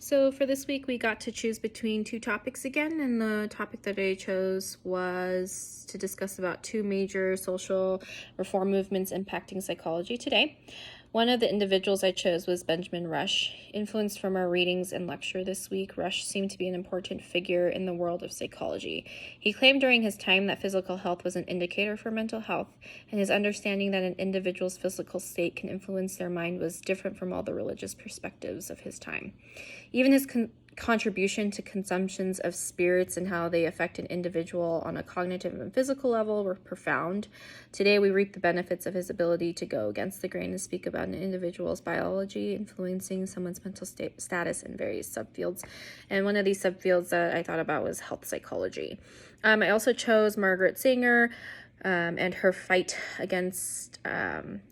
So for this week, we got to choose between two topics again, and the topic that I chose was to discuss about two major social reform movements impacting psychology today. One of the individuals I chose was Benjamin Rush. Influenced from our readings and lecture this week, Rush seemed to be an important figure in the world of psychology. He claimed during his time that physical health was an indicator for mental health, and his understanding that an individual's physical state can influence their mind was different from all the religious perspectives of his time. Even his contribution to consumptions of spirits and how they affect an individual on a cognitive and physical level were profound. Today, we reap the benefits of his ability to go against the grain and speak about an individual's biology influencing someone's mental status in various subfields. And one of these subfields that I thought about was health psychology. I also chose Margaret Sanger and her fight against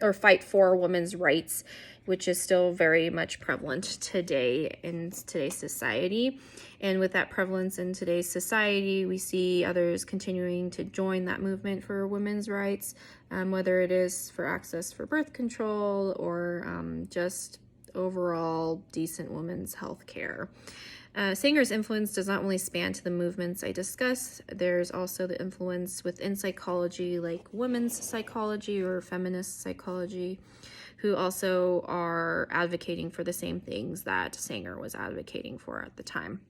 or fight for women's rights, which is still very much prevalent today in today's society. And with that prevalence in today's society, we see others continuing to join that movement for women's rights, whether it is for access for birth control or just overall decent women's health care. Sanger's influence does not only span to the movements I discussed. There's also the influence within psychology, like women's psychology or feminist psychology, who also are advocating for the same things that Sanger was advocating for at the time.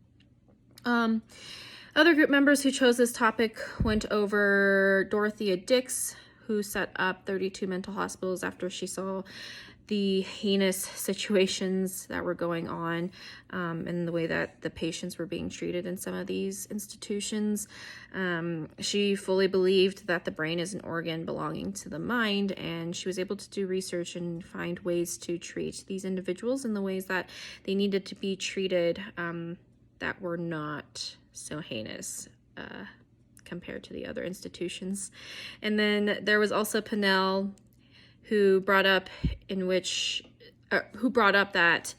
Other group members who chose this topic went over Dorothea Dix, who set up 32 mental hospitals after she saw the heinous situations that were going on and the way that the patients were being treated in some of these institutions. She fully believed that the brain is an organ belonging to the mind, and she was able to do research and find ways to treat these individuals in the ways that they needed to be treated that were not so heinous compared to the other institutions. And then there was also Pinnell, who brought up that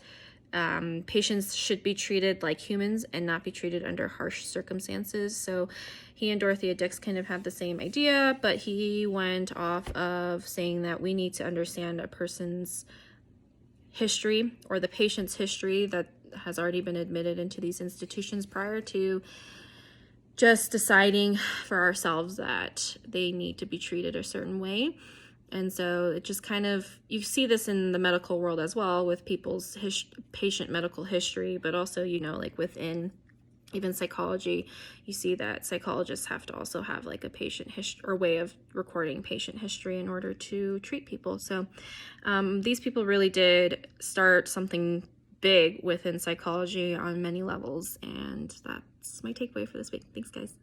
patients should be treated like humans and not be treated under harsh circumstances. So he and Dorothea Dix kind of had the same idea, but he went off of saying that we need to understand a person's history or the patient's history that has already been admitted into these institutions prior to just deciding for ourselves that they need to be treated a certain way. And so it just kind of, you see this in the medical world as well with people's patient medical history, but also, like within even psychology, you see that psychologists have to also have like a patient history or way of recording patient history in order to treat people. So these people really did start something big within psychology on many levels, and that's my takeaway for this week. Thanks, guys.